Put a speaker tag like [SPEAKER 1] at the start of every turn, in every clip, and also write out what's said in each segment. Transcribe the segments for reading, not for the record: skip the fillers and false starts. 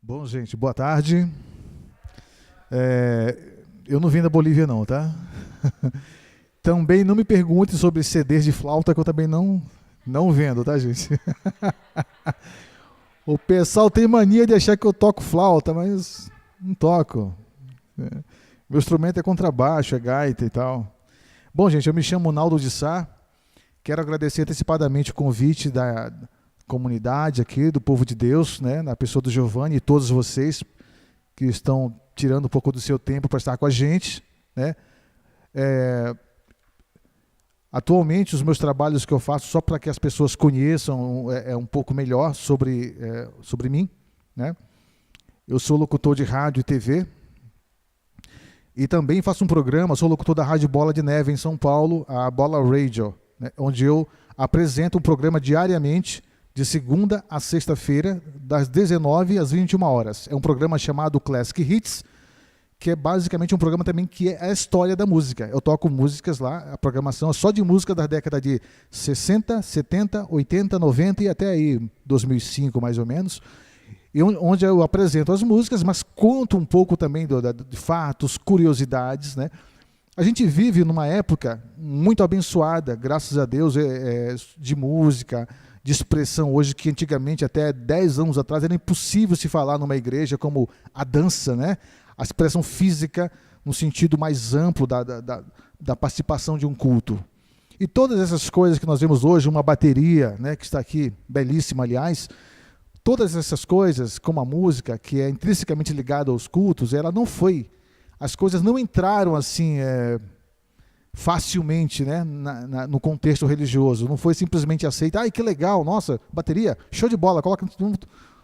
[SPEAKER 1] Bom, gente, boa tarde. Eu não vim da Bolívia não, tá? Também não me pergunte sobre CDs de flauta, que eu também não vendo, tá, gente? O pessoal tem mania de achar que eu toco flauta, mas não toco. Meu instrumento é contrabaixo, é gaita e tal. Bom, gente, eu me chamo Naldo de Sá. Quero agradecer antecipadamente o convite da comunidade aqui, do povo de Deus, né, na pessoa do Giovanni e todos vocês que estão tirando um pouco do seu tempo para estar com a gente, né? Atualmente, os meus trabalhos que eu faço, só para que as pessoas conheçam um pouco melhor sobre mim, né? Eu sou locutor de rádio e TV e também faço um programa, sou locutor da Rádio Bola de Neve em São Paulo, a Bola Radio, né, onde eu apresento um programa diariamente, de segunda a sexta-feira, das 19 às 21 horas. É um programa chamado Classic Hits, que é basicamente um programa também que é a história da música. Eu toco músicas lá, a programação é só de música da década de 60, 70, 80, 90 e até aí 2005 mais ou menos, e onde eu apresento as músicas, mas conto um pouco também de fatos, curiosidades, né? A gente vive numa época muito abençoada, graças a Deus, de música, de expressão hoje, que antigamente, até 10 anos atrás, era impossível se falar numa igreja, como a dança, né? A expressão física no sentido mais amplo da participação de um culto. E todas essas coisas que nós vemos hoje, uma bateria, né, que está aqui, belíssima, aliás, todas essas coisas, como a música, que é intrinsecamente ligada aos cultos, ela não foi, as coisas não entraram assim facilmente, né, no contexto religioso, não foi simplesmente aceita, ai que legal, nossa, bateria, show de bola, coloca,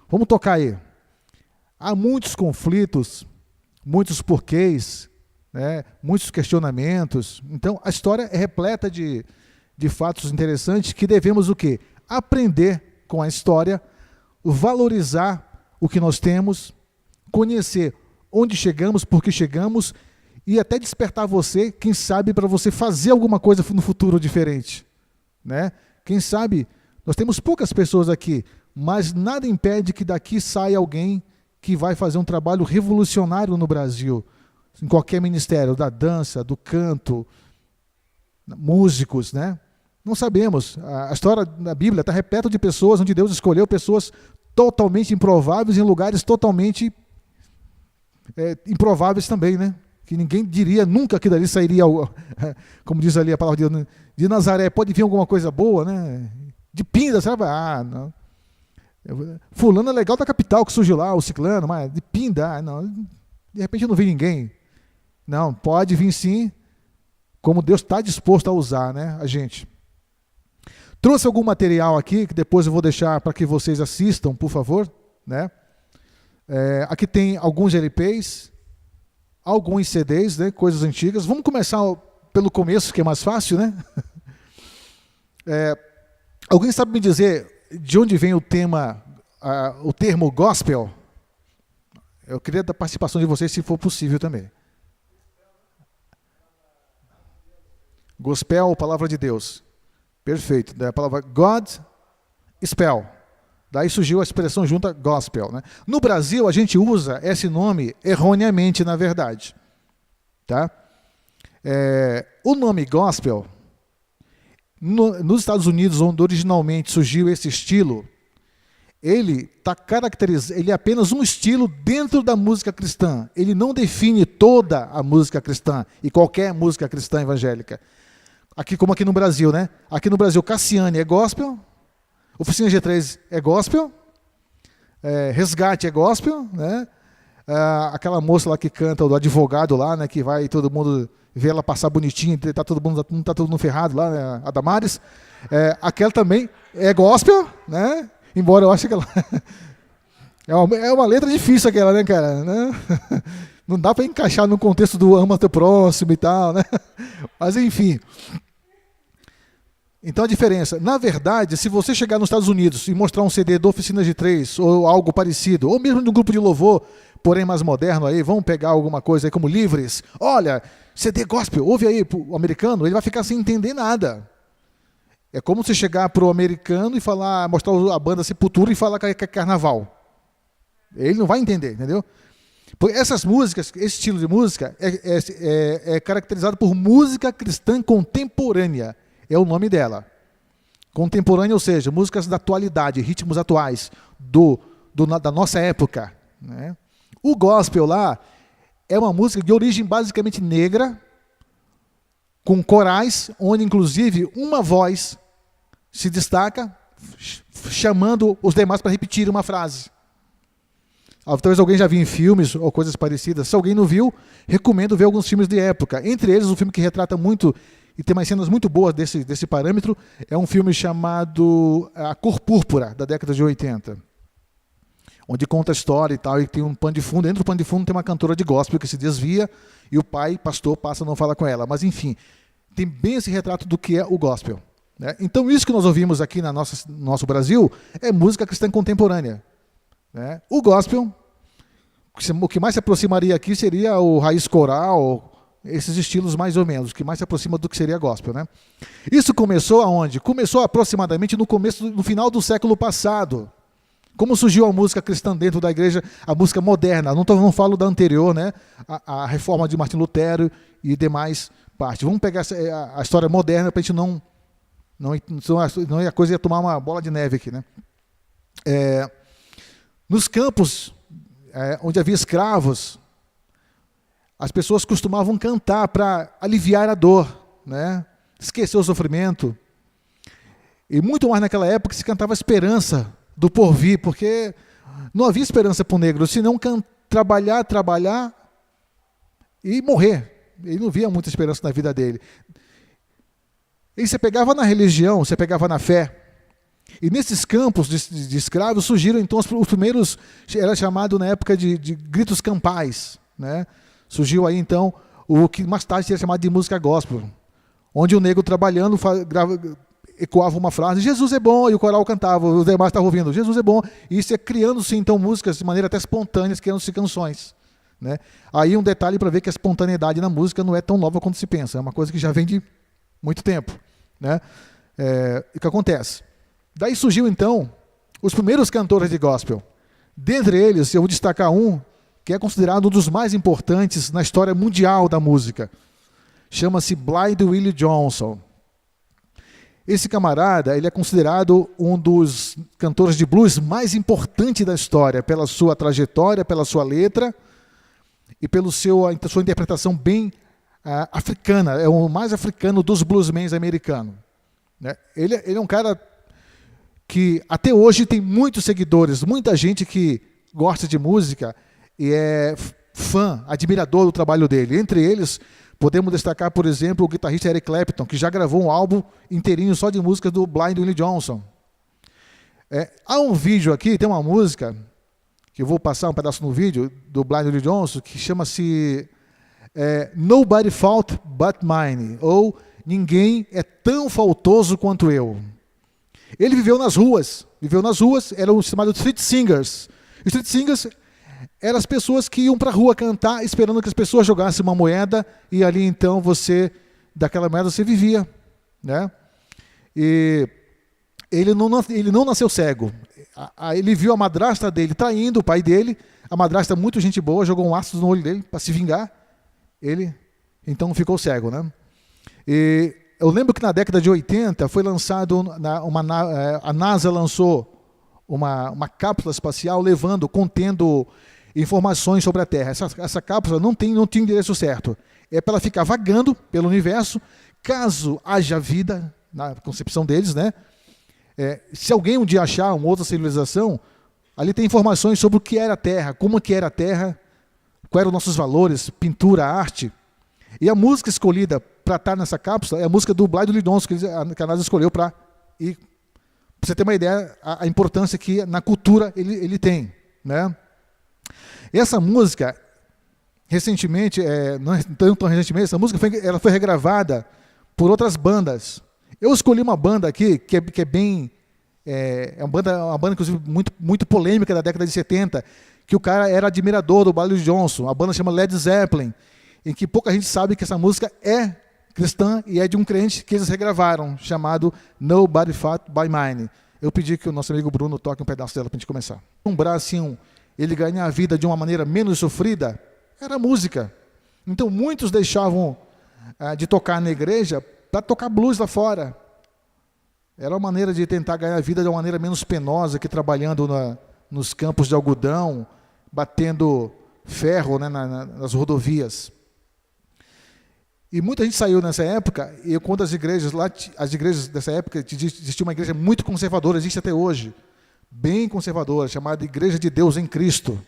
[SPEAKER 1] vamos tocar aí. Há muitos conflitos, muitos porquês, né, muitos questionamentos. Então a história é repleta de fatos interessantes que devemos o quê? Aprender com a história, valorizar o que nós temos, conhecer onde chegamos, por que chegamos, e até despertar você, quem sabe, para você fazer alguma coisa no futuro diferente, né? Quem sabe, nós temos poucas pessoas aqui, mas nada impede que daqui saia alguém que vai fazer um trabalho revolucionário no Brasil, em qualquer ministério, da dança, do canto, músicos, né? Não sabemos. A história da Bíblia está repleta de pessoas onde Deus escolheu pessoas totalmente improváveis em lugares totalmente improváveis também, né? Que ninguém diria nunca que dali sairia, como diz ali a palavra de Nazaré, pode vir alguma coisa boa, né? De Pinda, sabe? Ah, não. Fulano é legal da capital que surgiu lá, o ciclano, mas de Pinda, não. De repente eu não vi ninguém. Não, pode vir sim, como Deus está disposto a usar, né, a gente. Trouxe algum material aqui, que depois eu vou deixar para que vocês assistam, por favor, né? Aqui tem alguns LPs, alguns CDs, né, coisas antigas. Vamos começar pelo começo, que é mais fácil, né? Alguém sabe me dizer de onde vem o termo gospel? Eu queria da participação de vocês, se for possível também. Gospel, palavra de Deus. Perfeito. Da palavra God, spell. Daí surgiu a expressão junta gospel, né? No Brasil, a gente usa esse nome erroneamente, na verdade. Tá? O nome gospel, nos Estados Unidos, onde originalmente surgiu esse estilo, ele está caracterizado, ele é apenas um estilo dentro da música cristã. Ele não define toda a música cristã e qualquer música cristã evangélica. Aqui, como aqui no Brasil, né? Aqui no Brasil, Cassiane é gospel, Oficina G3 é gospel, Resgate é gospel, né? Aquela moça lá que canta, o advogado lá, né? Que vai todo mundo ver ela passar bonitinho, tá todo mundo ferrado lá, né? A Damares. Aquela também é gospel, né? Embora eu ache que ela é uma letra difícil aquela, né, cara? Né? Não dá para encaixar no contexto do ama teu próximo e tal, né? Mas enfim. Então a diferença, na verdade, se você chegar nos Estados Unidos e mostrar um CD da Oficina G3 ou algo parecido, ou mesmo de um grupo de louvor, porém mais moderno aí, vamos pegar alguma coisa aí como Livres, olha, CD gospel, ouve aí o americano, ele vai ficar sem entender nada. É como você chegar para o americano e falar, mostrar a banda Sepultura e falar que é carnaval. Ele não vai entender, entendeu? Porque essas músicas, esse estilo de música é caracterizado por música cristã contemporânea. É o nome dela. Contemporânea, ou seja, músicas da atualidade, ritmos atuais, da nossa época. Né? O gospel lá é uma música de origem basicamente negra, com corais, onde inclusive uma voz se destaca, chamando os demais para repetir uma frase. Talvez alguém já viu em filmes ou coisas parecidas. Se alguém não viu, recomendo ver alguns filmes de época. Entre eles, um filme que retrata muito e tem umas cenas muito boas desse parâmetro é um filme chamado A Cor Púrpura, da década de 80. Onde conta a história e tal, e tem um pano de fundo. Dentro do pano de fundo tem uma cantora de gospel que se desvia e o pai, pastor, passa a não falar com ela. Mas, enfim, tem bem esse retrato do que é o gospel. Né? Então, isso que nós ouvimos aqui no nosso Brasil é música cristã contemporânea. Né? O gospel, o que mais se aproximaria aqui seria o raiz coral, esses estilos mais ou menos, que mais se aproxima do que seria gospel. Né? Isso começou aonde? Começou aproximadamente no final do século passado. Como surgiu a música cristã dentro da igreja, a música moderna, não falo da anterior, né? A reforma de Martim Lutero e demais partes. Vamos pegar a história moderna para a gente não a coisa ia tomar uma bola de neve aqui. Né? Nos campos onde havia escravos, as pessoas costumavam cantar para aliviar a dor, né? Esquecer o sofrimento. E muito mais naquela época se cantava a esperança do porvir, porque não havia esperança para o negro, senão trabalhar e morrer. Ele não via muita esperança na vida dele. E você pegava na religião, você pegava na fé. E nesses campos de escravos surgiram então os primeiros, era chamado na época de gritos campais. Né? Surgiu aí então o que mais tarde seria chamado de música gospel, onde o negro trabalhando ecoava uma frase, Jesus é bom, e o coral cantava, os demais estavam ouvindo, Jesus é bom, e isso é criando-se então músicas de maneira até espontânea, criando-se canções. Né? Aí um detalhe para ver que a espontaneidade na música não é tão nova quanto se pensa, é uma coisa que já vem de muito tempo. Né? O que acontece? Daí surgiu então os primeiros cantores de gospel. Dentre eles, eu vou destacar um que é considerado um dos mais importantes na história mundial da música. Chama-se Blind Willie Johnson. Esse camarada, ele é considerado um dos cantores de blues mais importantes da história, pela sua trajetória, pela sua letra e pela sua interpretação bem africana. É o mais africano dos bluesmens americanos. Né? Ele é um cara que até hoje tem muitos seguidores, muita gente que gosta de música e é fã, admirador do trabalho dele. Entre eles, podemos destacar, por exemplo, o guitarrista Eric Clapton, que já gravou um álbum inteirinho só de músicas do Blind Willie Johnson. Há um vídeo aqui, tem uma música, que eu vou passar um pedaço no vídeo, do Blind Willie Johnson, que chama-se Nobody Fault But Mine, ou Ninguém é tão faltoso quanto eu. Ele viveu nas ruas, eram os chamados street singers. Street singers eram as pessoas que iam para a rua cantar, esperando que as pessoas jogassem uma moeda, e ali então daquela moeda você vivia. Né? E ele não nasceu cego. Ele viu a madrasta dele traindo o pai dele, a madrasta muito gente boa, jogou um ácido no olho dele para se vingar. Ele então ficou cego. Né? E eu lembro que na década de 80 foi lançado, a NASA lançou uma cápsula espacial contendo informações sobre a Terra. Essa cápsula não tem endereço certo. É para ela ficar vagando pelo universo, caso haja vida, na concepção deles, né? Se alguém um dia achar uma outra civilização, ali tem informações sobre o que era a Terra, como que era a Terra, quais eram os nossos valores, pintura, arte. E a música escolhida para estar nessa cápsula é a música do Blind Willie Johnson, que a NASA escolheu para ir. Para você ter uma ideia, a importância que na cultura ele tem. Né? Essa música, recentemente, não tão recentemente, essa música ela foi regravada por outras bandas. Eu escolhi uma banda aqui que é bem... uma banda inclusive, muito, muito polêmica da década de 70, que o cara era admirador do Blind Willie Johnson. A banda chama Led Zeppelin, em que pouca gente sabe que essa música é cristã e é de um crente que eles regravaram, chamado Nobody Fault But Mine. Eu pedi que o nosso amigo Bruno toque um pedaço dela para a gente começar. Lembrar assim, ele ganhar a vida de uma maneira menos sofrida, era a música. Então muitos deixavam de tocar na igreja para tocar blues lá fora. Era uma maneira de tentar ganhar a vida de uma maneira menos penosa que trabalhando nos campos de algodão, batendo ferro, né, nas rodovias. E muita gente saiu nessa época, e quando as igrejas dessa época, existia uma igreja muito conservadora, existe até hoje, bem conservadora, chamada Igreja de Deus em Cristo,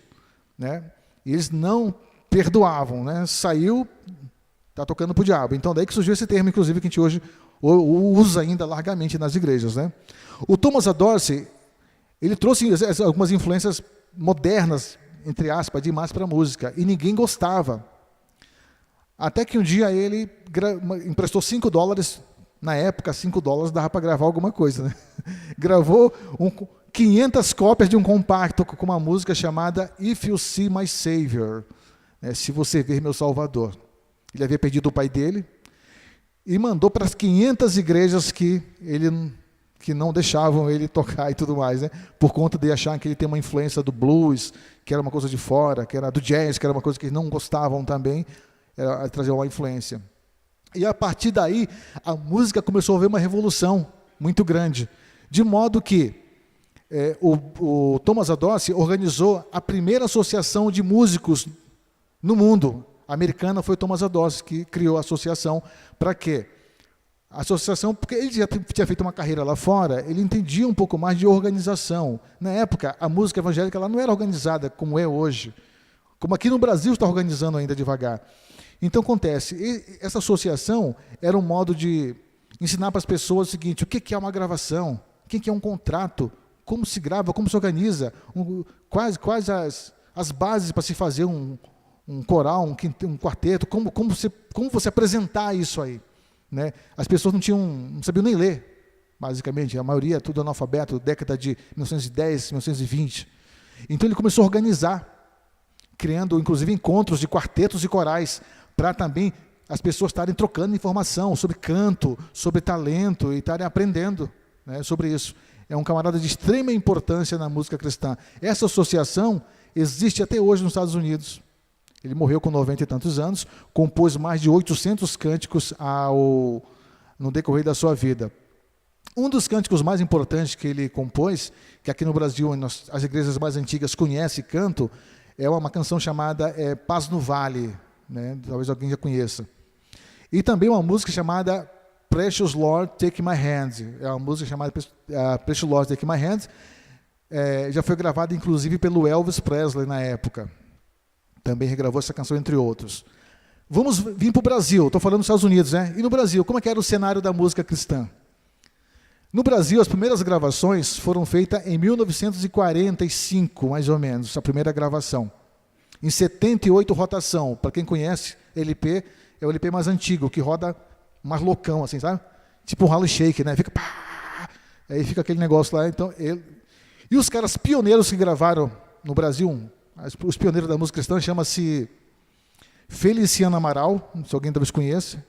[SPEAKER 1] né? E eles não perdoavam, né? Saiu, está tocando para o diabo. Então daí que surgiu esse termo, inclusive, que a gente hoje usa ainda largamente nas igrejas, né? O Thomas A. Dorsey, ele trouxe algumas influências modernas, entre aspas, demais para a música, e ninguém gostava. Até que um dia ele emprestou $5, na época $5 dava para gravar alguma coisa, né? Gravou 500 cópias de um compacto com uma música chamada If You See My Savior, né? Se Você Ver Meu Salvador. Ele havia perdido o pai dele e mandou para as 500 igrejas que não deixavam ele tocar e tudo mais, né? Por conta de achar que ele tem uma influência do blues, que era uma coisa de fora, que era do jazz, que era uma coisa que eles não gostavam também, trazer uma influência. E a partir daí, a música começou a haver uma revolução muito grande, de modo que o Thomas A. Dorsey organizou a primeira associação de músicos no mundo. A americana foi Thomas A. Dorsey que criou a associação. Para quê? A associação, porque ele já tinha feito uma carreira lá fora, ele entendia um pouco mais de organização. Na época, a música evangélica ela não era organizada como é hoje, como aqui no Brasil está organizando ainda devagar. Então acontece, essa associação era um modo de ensinar para as pessoas o seguinte: o que é uma gravação, o que é um contrato, como se grava, como se organiza, quais as bases para se fazer um coral, um quarteto, como você apresentar isso aí, né? As pessoas não sabiam nem ler, basicamente, a maioria tudo analfabeto, década de 1910, 1920. Então ele começou a organizar, criando inclusive encontros de quartetos e corais, para também as pessoas estarem trocando informação sobre canto, sobre talento e estarem aprendendo, né, sobre isso. É um camarada de extrema importância na música cristã. Essa associação existe até hoje nos Estados Unidos. Ele morreu com 90 e tantos anos, compôs mais de 800 cânticos no decorrer da sua vida. Um dos cânticos mais importantes que ele compôs, que aqui no Brasil as igrejas mais antigas conhecem e cantam, é uma canção chamada Paz no Vale, né? Talvez alguém já conheça. E também uma música chamada Precious Lord, Take My Hand. É uma música chamada Precious Lord, Take My Hand. Já foi gravada, inclusive, pelo Elvis Presley na época. Também regravou essa canção, entre outros. Vamos vir para o Brasil. Estou falando dos Estados Unidos, né? E no Brasil, como é que era o cenário da música cristã? No Brasil, as primeiras gravações foram feitas em 1945, mais ou menos, a primeira gravação. Em 78 rotação. Para quem conhece, LP é o LP mais antigo, que roda mais loucão, assim, sabe? Tipo um rally shake, né? Fica pá, aí fica aquele negócio lá. Então, e os caras pioneiros que gravaram no Brasil, os pioneiros da música cristã, chama-se Feliciano Amaral, se alguém talvez conheça.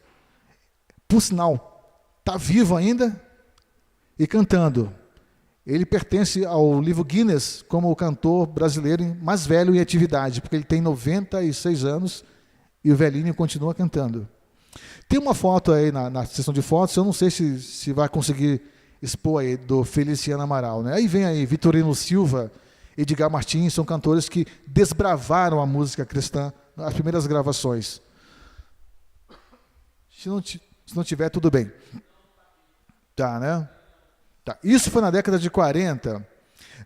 [SPEAKER 1] Por sinal, está vivo ainda e cantando. Ele pertence ao livro Guinness como o cantor brasileiro mais velho em atividade, porque ele tem 96 anos e o velhinho continua cantando. Tem uma foto aí na sessão de fotos, eu não sei se vai conseguir expor aí, do Feliciano Amaral, né? Aí vem aí Vitorino Silva, Edgar Martins, são cantores que desbravaram a música cristã nas primeiras gravações. Se não tiver, tudo bem. Tá, né? Tá. Isso foi na década de 40.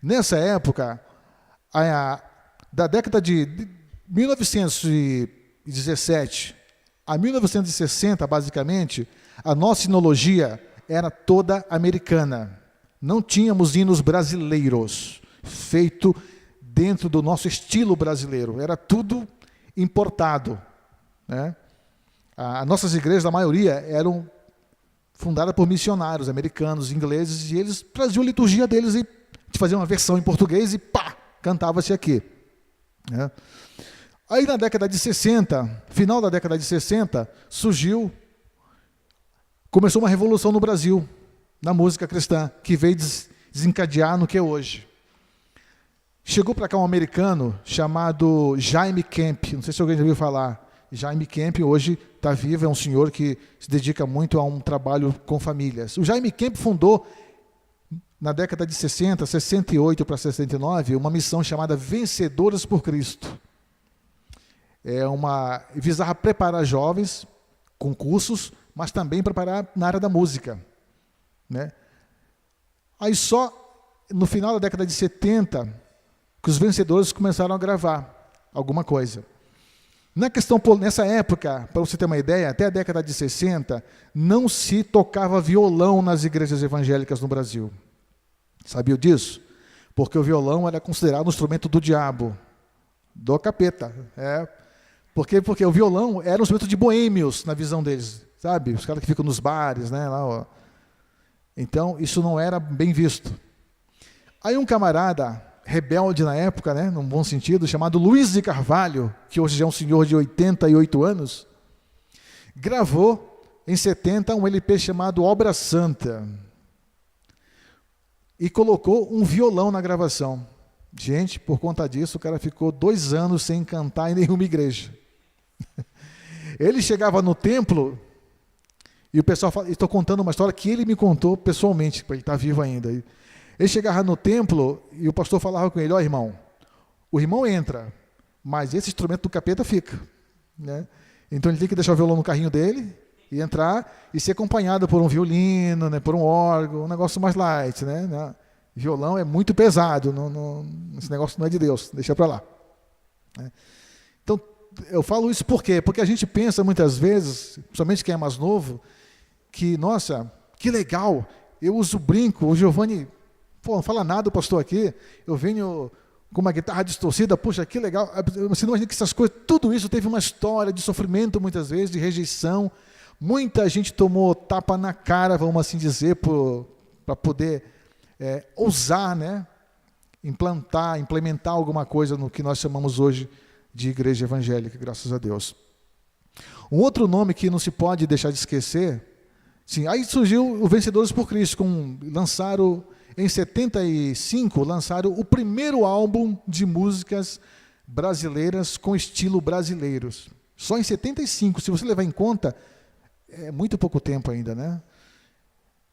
[SPEAKER 1] Nessa época, da década de 1917 a 1960, basicamente, a nossa sinologia era toda americana. Não tínhamos hinos brasileiros, feito dentro do nosso estilo brasileiro. Era tudo importado, né? As nossas igrejas, a maioria, eram fundada por missionários americanos, ingleses, e eles traziam a liturgia deles e faziam uma versão em português e pá, cantava-se aqui, né? Aí na década de 60, final da década de 60, começou uma revolução no Brasil, na música cristã, que veio desencadear no que é hoje. Chegou para cá um americano chamado Jaime Kemp, não sei se alguém já ouviu falar. Jaime Kemp hoje está vivo, é um senhor que se dedica muito a um trabalho com famílias. O Jaime Kemp fundou, na década de 60, 68 para 69, uma missão chamada Vencedoras por Cristo. Visava preparar jovens com cursos, mas também preparar na área da música, né? Aí só no final da década de 70 que os vencedores começaram a gravar alguma coisa. Nessa época, para você ter uma ideia, até a década de 60, não se tocava violão nas igrejas evangélicas no Brasil. Sabia disso? Porque o violão era considerado um instrumento do diabo, do capeta. Porque o violão era um instrumento de boêmios, na visão deles, sabe? Os caras que ficam nos bares, né? Lá, ó. Então, isso não era bem visto. Aí um camarada rebelde na época, né, num bom sentido, chamado Luiz de Carvalho, que hoje já é um senhor de 88 anos, gravou em 70 um LP chamado Obra Santa e colocou um violão na gravação. Gente, por conta disso, o cara ficou 2 anos sem cantar em nenhuma igreja. Ele chegava no templo e o pessoal fala, estou contando uma história que ele me contou pessoalmente, ele está vivo ainda. Ele chegava no templo e o pastor falava com ele, irmão, o irmão entra, mas esse instrumento do capeta fica, né? Então ele tem que deixar o violão no carrinho dele e entrar e ser acompanhado por um violino, né, por um órgão, um negócio mais light, né? Violão é muito pesado, esse negócio não é de Deus, deixa para lá, né? Então, eu falo isso por quê? Porque a gente pensa muitas vezes, principalmente quem é mais novo, que, nossa, que legal, eu uso brinco, o Giovanni, não fala nada o pastor aqui, eu venho com uma guitarra distorcida, puxa, que legal. Você não imagina que essas coisas, tudo isso teve uma história de sofrimento muitas vezes, de rejeição. Muita gente tomou tapa na cara, vamos assim dizer, para poder ousar, né, implementar alguma coisa no que nós chamamos hoje de igreja evangélica, graças a Deus. Um outro nome que não se pode deixar de esquecer, sim, aí surgiu o Vencedores por Cristo, em 75, lançaram o primeiro álbum de músicas brasileiras com estilo brasileiros. Só em 75, se você levar em conta, é muito pouco tempo ainda, né?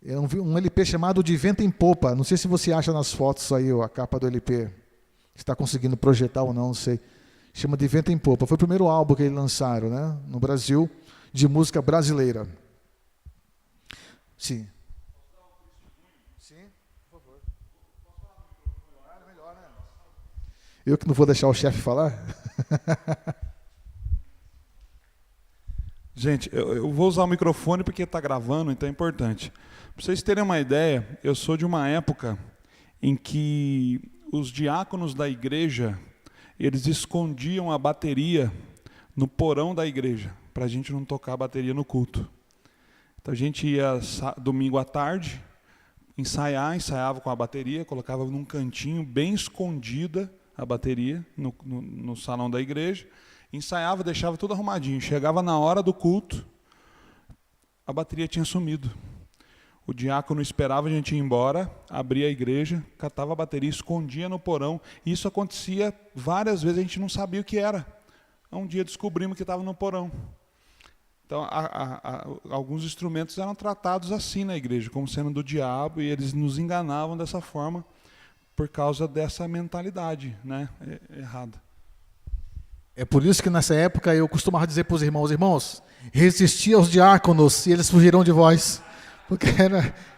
[SPEAKER 1] É um LP chamado De Vento em Popa. Não sei se você acha nas fotos aí a capa do LP. Se está conseguindo projetar ou não sei. Chama De Vento em Popa. Foi o primeiro álbum que eles lançaram, né, no Brasil, de música brasileira. Sim. Eu que não vou deixar o chefe falar?
[SPEAKER 2] Gente, eu vou usar o microfone porque está gravando, então é importante. Para vocês terem uma ideia, eu sou de uma época em que os diáconos da igreja, eles escondiam a bateria no porão da igreja, para a gente não tocar a bateria no culto. Então a gente ia domingo à tarde, ensaiava com a bateria, colocava num cantinho bem escondida, a bateria no salão da igreja, ensaiava, deixava tudo arrumadinho. Chegava na hora do culto, a bateria tinha sumido. O diácono esperava a gente ir embora, abria a igreja, catava a bateria, escondia no porão. Isso acontecia várias vezes, a gente não sabia o que era. Um dia descobrimos que estava no porão. Então, alguns instrumentos eram tratados assim na igreja, como sendo do diabo, e eles nos enganavam dessa forma, por causa dessa mentalidade, né, errada.
[SPEAKER 1] É por isso que nessa época eu costumava dizer para os irmãos, resistir aos diáconos e eles fugirão de vós. Porque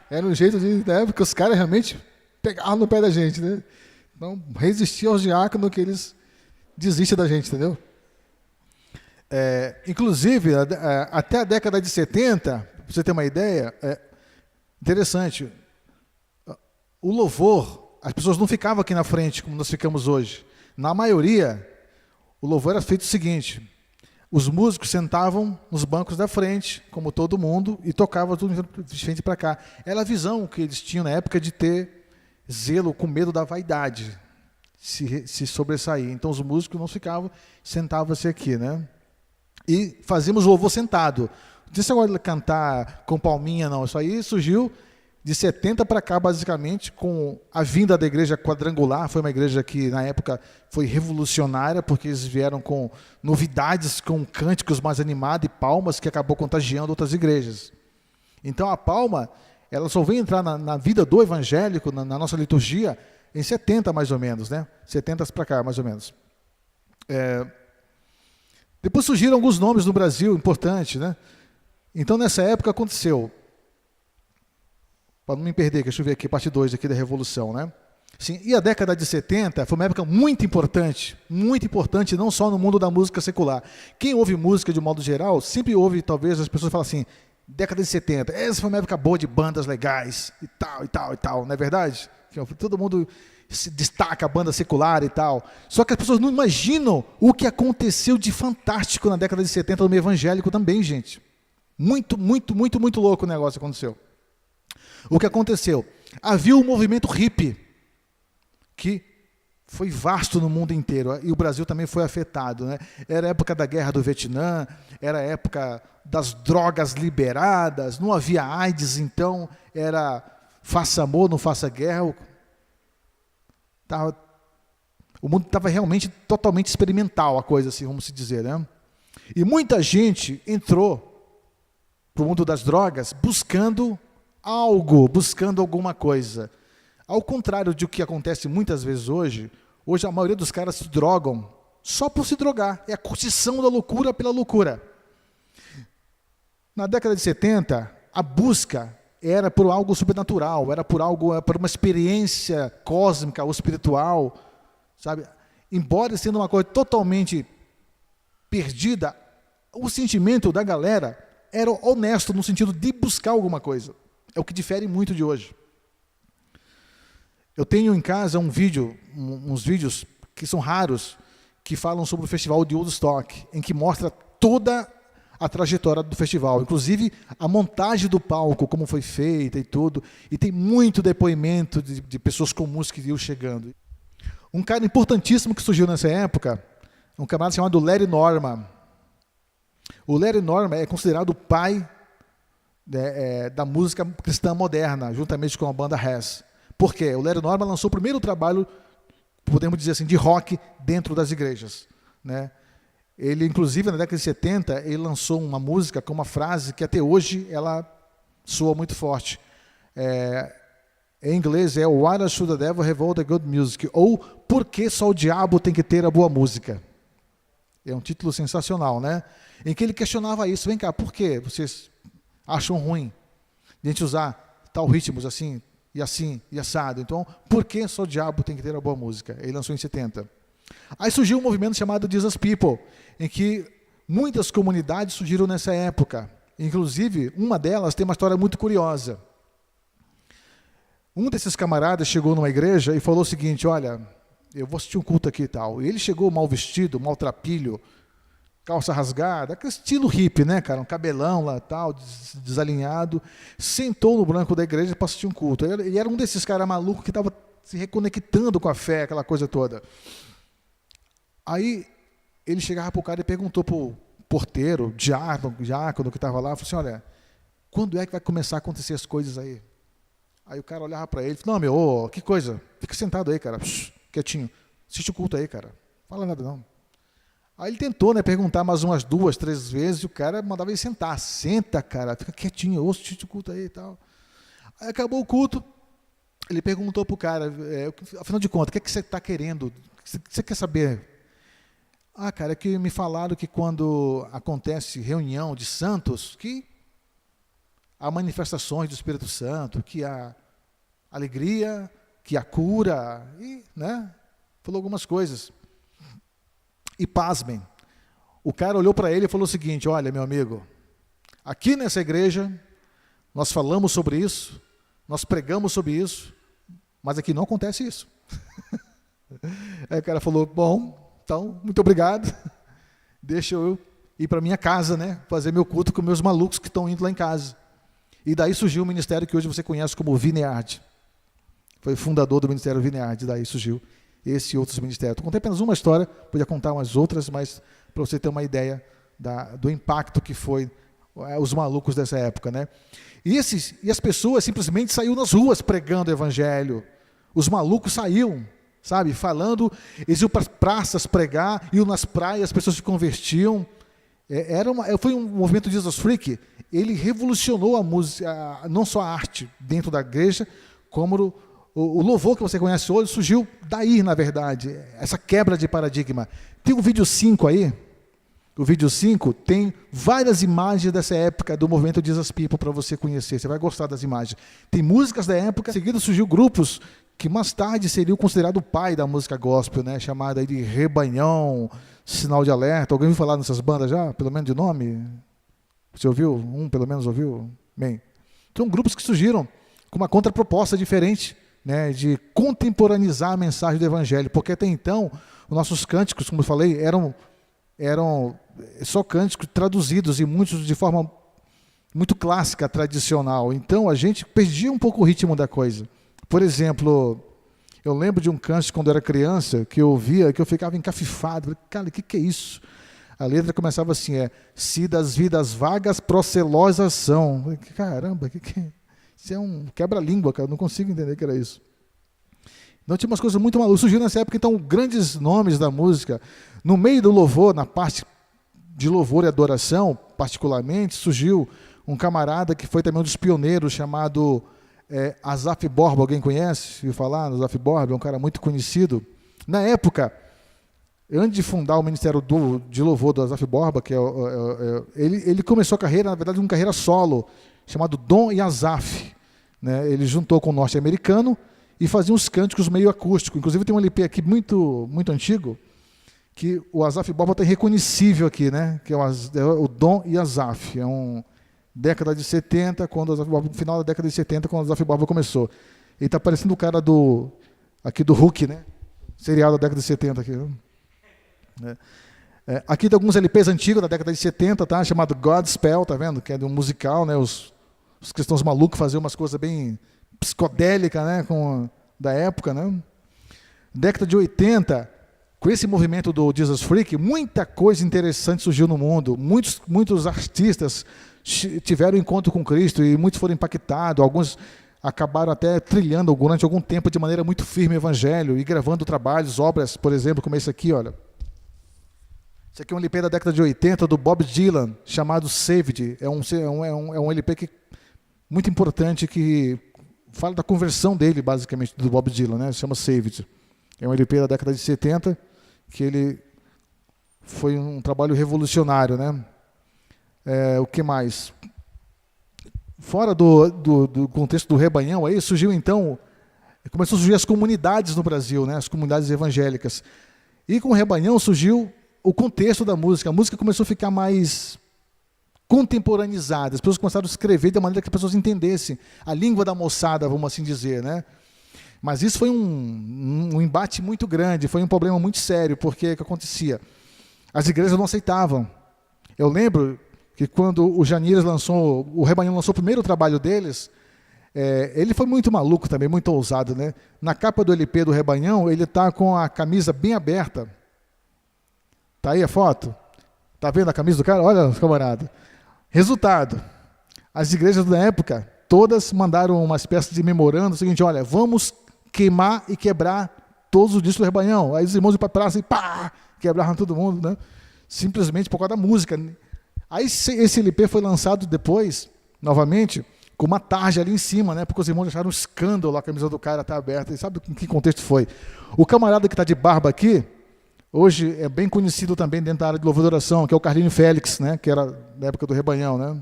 [SPEAKER 1] era um jeito de, né, porque os caras realmente pegavam no pé da gente, né? Então, resistir aos diáconos que eles desistem da gente, entendeu? Inclusive, até a década de 70, para você ter uma ideia, interessante, o louvor, as pessoas não ficavam aqui na frente como nós ficamos hoje. Na maioria, o louvor era feito o seguinte: os músicos sentavam nos bancos da frente, como todo mundo, e tocavam tudo de frente para cá. Era a visão que eles tinham na época de ter zelo, com medo da vaidade, se sobressair. Então os músicos não ficavam, sentavam-se aqui, né? E fazíamos o louvor sentado. Não disse agora de cantar com palminha, não. Isso aí surgiu De 70 para cá, basicamente, com a vinda da igreja quadrangular, foi uma igreja que, na época, foi revolucionária, porque eles vieram com novidades, com cânticos mais animados e palmas, que acabou contagiando outras igrejas. Então, a palma, ela só veio entrar na vida do evangélico, na nossa liturgia, em 70, mais ou menos, né? 70 para cá, mais ou menos. Depois surgiram alguns nomes no Brasil, importantes, né? Então, nessa época, aconteceu... Para não me perder, deixa eu ver aqui, parte 2 aqui da Revolução, né? Sim, e a década de 70 foi uma época muito importante, não só no mundo da música secular. Quem ouve música de modo geral, sempre ouve, talvez, as pessoas falam assim, década de 70, essa foi uma época boa de bandas legais, e tal, não é verdade? Todo mundo se destaca a banda secular e tal. Só que as pessoas não imaginam o que aconteceu de fantástico na década de 70 no meio evangélico também, gente. Muito louco o negócio aconteceu. O que aconteceu? Havia um movimento hippie, que foi vasto no mundo inteiro, e o Brasil também foi afetado, né? Era a época da guerra do Vietnã, era a época das drogas liberadas, não havia AIDS, então era faça amor, não faça guerra. O mundo estava realmente totalmente experimental, a coisa assim, vamos se dizer, né? E muita gente entrou para o mundo das drogas buscando alguma coisa. Ao contrário do que acontece muitas vezes hoje a maioria dos caras se drogam só por se drogar. É a curtição da loucura pela loucura. Na década de 70, a busca era por algo sobrenatural, era por uma experiência cósmica ou espiritual, sabe? Embora sendo uma coisa totalmente perdida, o sentimento da galera era honesto no sentido de buscar alguma coisa. É o que difere muito de hoje. Eu tenho em casa uns vídeos que são raros, que falam sobre o festival de Woodstock, em que mostra toda a trajetória do festival, inclusive a montagem do palco, como foi feita e tudo, e tem muito depoimento de pessoas comuns que iam chegando. Um cara importantíssimo que surgiu nessa época, um camarada chamado Larry Norman. O Larry Norman é considerado o pai da música cristã moderna, juntamente com a banda Hess. Por quê? O Larry Norman lançou o primeiro trabalho, podemos dizer assim, de rock dentro das igrejas, né? Ele, inclusive, na década de 70, ele lançou uma música com uma frase que até hoje ela soa muito forte. Em inglês é Why should the devil have all the good music? Ou Por que só o diabo tem que ter a boa música? É um título sensacional, né? Em que ele questionava isso. Vem cá, por que vocês acham ruim de a gente usar tal ritmos assim e assado? Então, por que só o diabo tem que ter a boa música? Ele lançou em 70. Aí surgiu um movimento chamado Jesus People, em que muitas comunidades surgiram nessa época. Inclusive, uma delas tem uma história muito curiosa. Um desses camaradas chegou numa igreja e falou o seguinte: olha, eu vou assistir um culto aqui e tal. E ele chegou mal vestido, maltrapilho, calça rasgada, aquele estilo hippie, né, cara? Um cabelão lá, tal, desalinhado. Sentou no banco da igreja para assistir um culto. Ele era um desses caras malucos que estava se reconectando com a fé, aquela coisa toda. Aí ele chegava para o cara e perguntou para o porteiro, diácono que estava lá, falou assim: olha, quando é que vai começar a acontecer as coisas aí? Aí o cara olhava para ele e falou: não, que coisa, fica sentado aí, cara, quietinho, assiste o culto aí, cara, não fala nada não. Aí ele tentou, né, perguntar mais umas 2, 3 vezes, e o cara mandava ele sentar. Senta, cara, fica quietinho, ouça, assiste o culto aí e tal. Aí acabou o culto, ele perguntou para o cara, afinal de contas, o que é que você está querendo? O que você quer saber? Ah, cara, é que me falaram que quando acontece reunião de santos, que há manifestações do Espírito Santo, que há alegria, que há cura, e, né, falou algumas coisas. E pasmem, o cara olhou para ele e falou o seguinte: olha, meu amigo, aqui nessa igreja, nós falamos sobre isso, nós pregamos sobre isso, mas aqui não acontece isso. Aí o cara falou: bom, então, muito obrigado, deixa eu ir para minha casa, né, fazer meu culto com meus malucos que estão indo lá em casa. E daí surgiu o ministério que hoje você conhece como Vineyard. Foi fundador do ministério Vineyard, daí surgiu esse e outros ministérios. Eu contei apenas uma história, podia contar umas outras, mas para você ter uma ideia do impacto que foi os malucos dessa época, né? E as pessoas simplesmente saíam nas ruas pregando o evangelho. Os malucos saíam, sabe, falando, eles iam para as praças pregar, iam nas praias, as pessoas se convertiam. Foi um movimento de Jesus Freak. Ele revolucionou a música, não só a arte dentro da igreja, como o louvor que você conhece hoje surgiu daí, na verdade, essa quebra de paradigma. Tem o vídeo 5 aí. O vídeo 5 tem várias imagens dessa época do movimento Jesus People para você conhecer. Você vai gostar das imagens. Tem músicas da época. Em seguida surgiu grupos que mais tarde seriam considerados o pai da música gospel, né? Chamada aí de Rebanhão, Sinal de Alerta. Alguém ouviu falar nessas bandas já? Pelo menos de nome? Você ouviu? Pelo menos ouviu? Bem. Então grupos que surgiram com uma contraproposta diferente, né? De contemporaneizar a mensagem do evangelho. Porque até então, os nossos cânticos, como eu falei, eram só cânticos traduzidos e muitos de forma muito clássica, tradicional. Então a gente perdia um pouco o ritmo da coisa. Por exemplo, eu lembro de um cântico quando eu era criança, que eu ouvia, que eu ficava encafifado. Cara, o que é isso? A letra começava assim, se das vidas vagas procelosas são. Caramba, que é? Isso é um quebra-língua, cara, eu não consigo entender que era isso. Então tinha umas coisas muito malucas. Surgiu nessa época, então, grandes nomes da música. No meio do louvor, na parte de louvor e adoração, particularmente, surgiu um camarada que foi também um dos pioneiros, chamado Asaf Borba. Alguém conhece? Ouviu falar? Asaf Borba é um cara muito conhecido. Na época, antes de fundar o Ministério de Louvor do Asaf Borba, que ele começou a carreira, na verdade, uma carreira solo, chamado Dom e Asaf. Né? Ele juntou com o norte-americano e fazia uns cânticos meio acústicos. Inclusive tem um LP aqui muito, muito antigo, que o Asaf Borba está irreconhecível aqui, né? Que é o Dom e Asaf. É década de 70, no final da década de 70, quando o Asaf Borba começou. Ele está parecendo o cara aqui do Hulk, né? Serial da década de 70 aqui. Né? Aqui tem alguns LPs antigos da década de 70, tá? Chamado Godspell, tá vendo? Que é de um musical, né? Os cristãos malucos faziam umas coisas bem psicodélicas, né? Da época, né? Década de 80, com esse movimento do Jesus Freak, muita coisa interessante surgiu no mundo. Muitos artistas tiveram encontro com Cristo e muitos foram impactados. Alguns acabaram até trilhando durante algum tempo de maneira muito firme o evangelho e gravando trabalhos, obras, por exemplo, como esse aqui, olha. Esse aqui é um LP da década de 80 do Bob Dylan, chamado Saved. É um LP muito importante que fala da conversão dele, basicamente, do Bob Dylan, né? Se chama Saved. É um LP da década de 70, que ele foi um trabalho revolucionário, né? O que mais? Fora do contexto do Rebanhão, aí surgiu então, começou a surgir as comunidades no Brasil, né? As comunidades evangélicas. E com o Rebanhão surgiu o contexto da música. A música começou a ficar mais contemporaneizada. As pessoas começaram a escrever de maneira que as pessoas entendessem a língua da moçada, vamos assim dizer, né? Mas isso foi um embate muito grande, foi um problema muito sério, porque o que acontecia? As igrejas não aceitavam. Eu lembro que quando o Rebanhão lançou o primeiro trabalho deles, ele foi muito maluco também, muito ousado, né? Na capa do LP do Rebanhão, ele está com a camisa bem aberta. Está aí a foto? Está vendo a camisa do cara? Olha, camarada. Resultado, as igrejas da época, todas mandaram uma espécie de memorando, o seguinte, olha, vamos queimar e quebrar todos os discos do Rebanhão. Aí os irmãos iam para a praça e pá, quebraram todo mundo, né? Simplesmente por causa da música. Aí esse LP foi lançado depois, novamente, com uma tarja ali em cima, né? Porque os irmãos acharam um escândalo, a camisa do cara estar aberta. E sabe em que contexto foi? O camarada que está de barba aqui, hoje é bem conhecido também dentro da área de louvor e adoração, que é o Carlinho Félix, né? Que era da época do Rebanhão, né?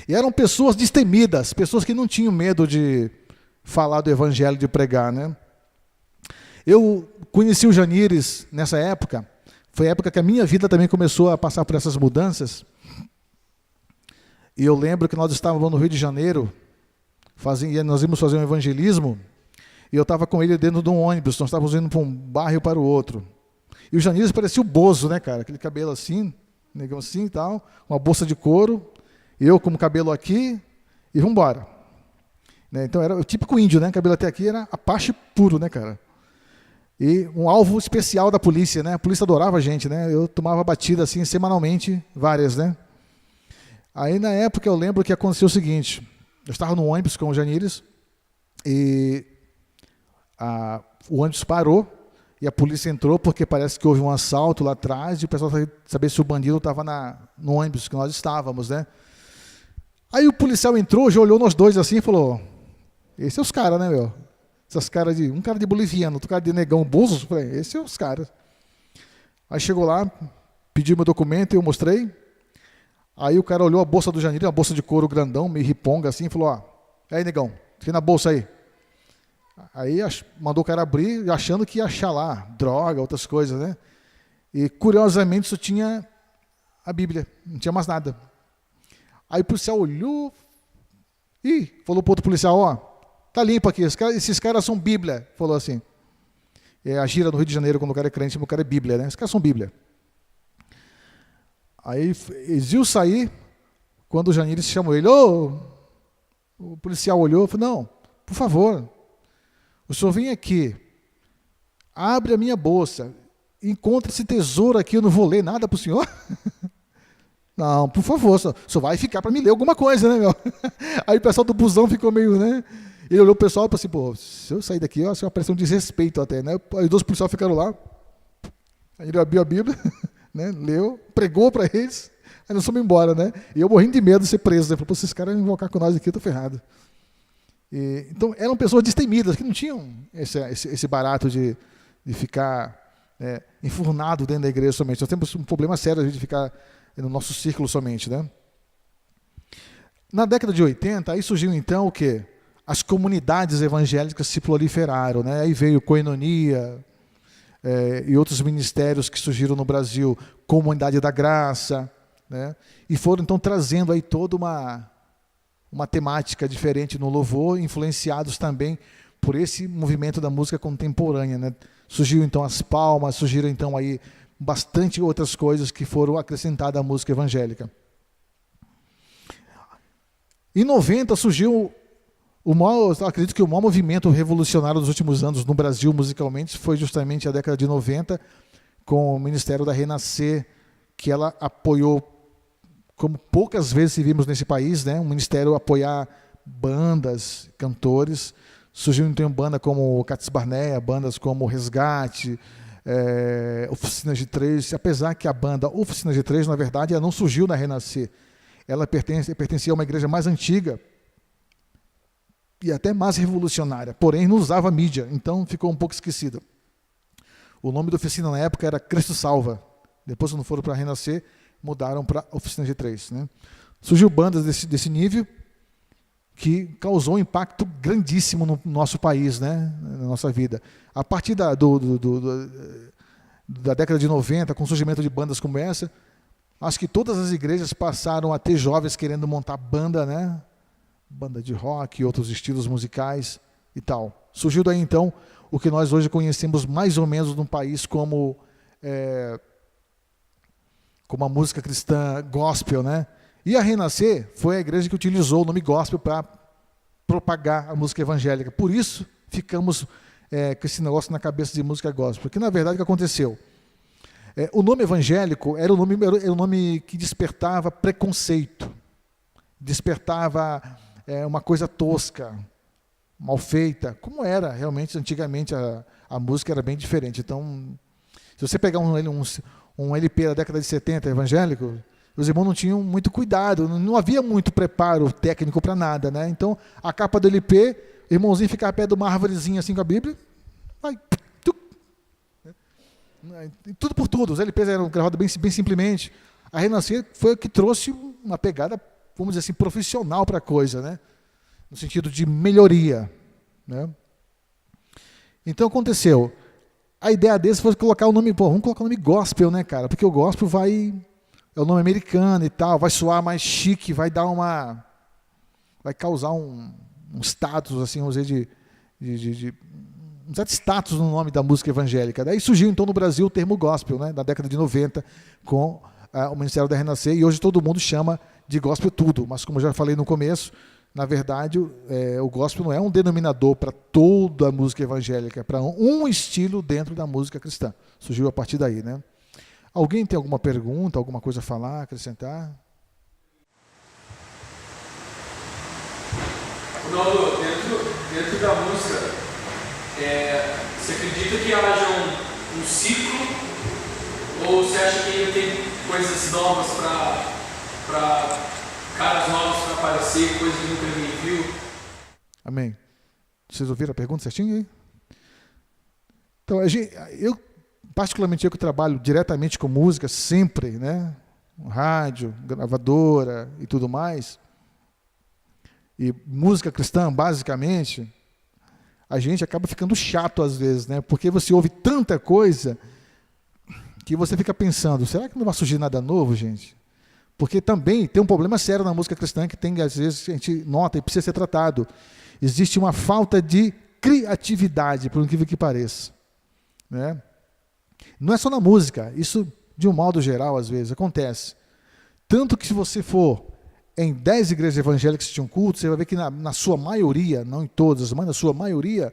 [SPEAKER 1] E eram pessoas destemidas, pessoas que não tinham medo de falar do evangelho, de pregar, né? Eu conheci o Janires nessa época, foi a época que a minha vida também começou a passar por essas mudanças. E eu lembro que nós estávamos no Rio de Janeiro, nós íamos fazer um evangelismo, e eu estava com ele dentro de um ônibus, nós estávamos indo para um bairro para o outro. E o Janires parecia o Bozo, né, cara? Aquele cabelo assim, negão assim e tal, uma bolsa de couro, eu com o cabelo aqui, e vamos embora. Né? Então era o típico índio, né? Cabelo até aqui era Apache puro, né, cara? E um alvo especial da polícia, né? A polícia adorava a gente, né? Eu tomava batida assim semanalmente, várias, né? Aí, na época, eu lembro que aconteceu o seguinte. Eu estava no ônibus com o Janires e o ônibus parou e a polícia entrou porque parece que houve um assalto lá atrás e o pessoal queria saber se o bandido estava no ônibus que nós estávamos, né? Aí o policial entrou, já olhou nós dois assim e falou: esse é os caras, né, meu? Essas caras um cara de boliviano, outro cara de negão Buzos, falei, esse é os caras. Aí chegou lá, pediu meu documento, eu mostrei. Aí o cara olhou a bolsa do Janir, uma bolsa de couro grandão, meio riponga assim, e falou: ó, aí negão, tem na bolsa aí. Aí mandou o cara abrir, achando que ia achar lá droga, outras coisas, né? E curiosamente só tinha a Bíblia, não tinha mais nada. Aí o policial olhou e falou para o outro policial: ó, tá limpo aqui, esses caras são Bíblia. Falou assim. É a gira no Rio de Janeiro, quando o cara é crente, o cara é Bíblia, né? Esses caras são Bíblia. Aí eles iam sair, quando o Janir se chamou ele: ô, o policial olhou e falou: não, por favor, o senhor vem aqui, abre a minha bolsa, encontra esse tesouro aqui, eu não vou ler nada para o senhor. Não, por favor, o senhor vai ficar para me ler alguma coisa, né, meu? Aí o pessoal do busão ficou meio, né? Ele olhou o pessoal e falou assim: pô, se eu sair daqui, ó, isso parece um desrespeito até, né? Aí os dois policiais ficaram lá, aí ele abriu a Bíblia, né? Leu, pregou para eles, aí nós fomos embora, né? E eu morrendo de medo de ser preso, né? Falei: pô, se esses caras vão invocar com nós aqui, eu tô ferrado. Então, eram pessoas destemidas, que não tinham esse barato de ficar enfurnado dentro da igreja somente. Nós temos um problema sério de ficar no nosso círculo somente, né? Na década de 80, aí surgiu então o quê? As comunidades evangélicas se proliferaram, né? Aí veio Koinonia e outros ministérios que surgiram no Brasil, Comunidade da Graça, né? E foram então trazendo aí toda uma temática diferente no louvor, influenciados também por esse movimento da música contemporânea, né? Surgiu então as palmas, surgiram então aí bastante outras coisas que foram acrescentadas à música evangélica. Em 90 surgiu acredito que o maior movimento revolucionário dos últimos anos no Brasil musicalmente foi justamente a década de 90, com o Ministério da Renascer, que ela apoiou, como poucas vezes vimos nesse país, né, um ministério apoiar bandas, cantores. Surgiu então banda como Cates Barneia, bandas como Resgate, Oficinas de Três, apesar que a banda Oficinas de Três, na verdade, ela não surgiu na Renascer. Ela pertencia a uma igreja mais antiga e até mais revolucionária, porém não usava mídia, então ficou um pouco esquecida. O nome da oficina na época era Cristo Salva. Depois, quando foram para a Renascer, mudaram para Oficina G3. Né? Surgiu bandas desse nível que causou um impacto grandíssimo no nosso país, né? Na nossa vida. A partir da década de 90, com o surgimento de bandas como essa, acho que todas as igrejas passaram a ter jovens querendo montar banda, né? Banda de rock e outros estilos musicais e tal. Surgiu daí então o que nós hoje conhecemos mais ou menos no país como a música cristã gospel, né? E a Renascer foi a igreja que utilizou o nome gospel para propagar a música evangélica. Por isso ficamos com esse negócio na cabeça de música gospel. Porque na verdade o que aconteceu? O nome evangélico era um nome que despertava preconceito, despertava uma coisa tosca, mal feita, como era realmente antigamente a música era bem diferente. Então, se você pegar um LP da década de 70 evangélico, os irmãos não tinham muito cuidado, não havia muito preparo técnico para nada, né? Então, a capa do LP, o irmãozinho ficava perto de uma árvorezinha assim com a Bíblia, vai, tudo por tudo, os LPs eram gravados bem simplesmente. A Renascer foi o que trouxe uma pegada, vamos dizer assim, profissional para a coisa, né? No sentido de melhoria, né? Então aconteceu, a ideia deles foi colocar o nome, vamos colocar o nome gospel, né, cara? Porque o gospel é o nome americano e tal, vai soar mais chique, vai causar um status, assim, vamos dizer, um certo status no nome da música evangélica. Daí surgiu então no Brasil o termo gospel, né, na década de 90, com o Ministério da Renascer, e hoje todo mundo chama de gospel tudo, mas como eu já falei no começo, na verdade o gospel não é um denominador para toda a música evangélica, é para um estilo dentro da música cristã. Surgiu a partir daí, né? Alguém tem alguma pergunta, alguma coisa a falar, acrescentar?
[SPEAKER 3] Ronaldo, dentro da música, você acredita que haja um ciclo? Ou você acha que ainda tem coisas novas para caras novos para aparecer, coisas que nunca ninguém viu?
[SPEAKER 1] Amém. Vocês ouviram a pergunta certinho aí? Então, particularmente eu que trabalho diretamente com música, sempre, né? Rádio, gravadora e tudo mais, e música cristã, basicamente, a gente acaba ficando chato às vezes, né? Porque você ouve tanta coisa que você fica pensando, será que não vai surgir nada novo, gente? Porque também tem um problema sério na música cristã que tem, às vezes, a gente nota e precisa ser tratado. Existe uma falta de criatividade, por incrível que pareça, né? Não é só na música, isso de um modo geral, às vezes, acontece. Tanto que se você for em 10 igrejas evangélicas que tinham culto, você vai ver que na sua maioria, não em todas, mas na sua maioria,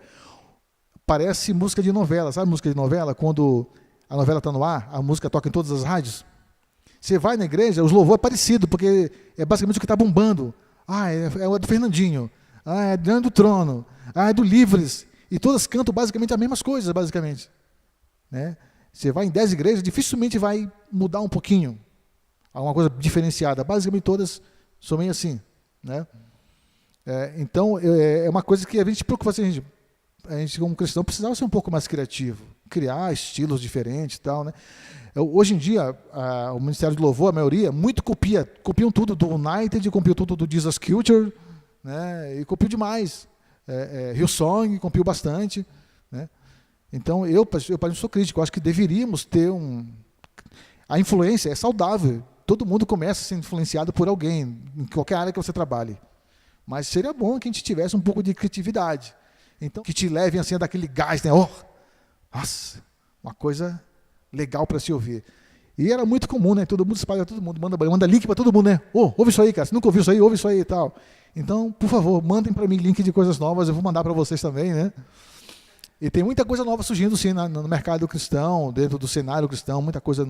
[SPEAKER 1] parece música de novela. Sabe música de novela? Quando a novela está no ar, a música toca em todas as rádios. Você vai na igreja, os louvores é parecido, porque é basicamente o que está bombando. É o do Fernandinho, é do Trono, é do Livres. E todas cantam basicamente as mesmas coisas, basicamente. Né? Você vai em 10 igrejas, dificilmente vai mudar um pouquinho. Alguma coisa diferenciada. Basicamente todas são meio assim. Né? Então, é uma coisa que a gente preocupa. Assim, a gente, como cristão, precisava ser um pouco mais criativo. Criar estilos diferentes e tal. Né? Hoje em dia, o Ministério de Louvor, a maioria, muito copiam tudo do United, copiam tudo do Jesus Culture, né? E copiam demais. Hillsong copiou bastante. Né? Então, eu sou crítico, eu acho que deveríamos ter A influência é saudável, todo mundo começa a ser influenciado por alguém, em qualquer área que você trabalhe. Mas seria bom que a gente tivesse um pouco de criatividade. Então, que te levem assim a dar aquele gás, né? Nossa, uma coisa legal para se ouvir. E era muito comum, né? Todo mundo espalha, todo mundo manda link para todo mundo, né? Ouve isso aí, cara, você nunca ouviu isso aí, ouve isso aí e tal. Então, por favor, mandem para mim link de coisas novas, eu vou mandar para vocês também, né? E tem muita coisa nova surgindo, sim, no mercado cristão, dentro do cenário cristão, muita coisa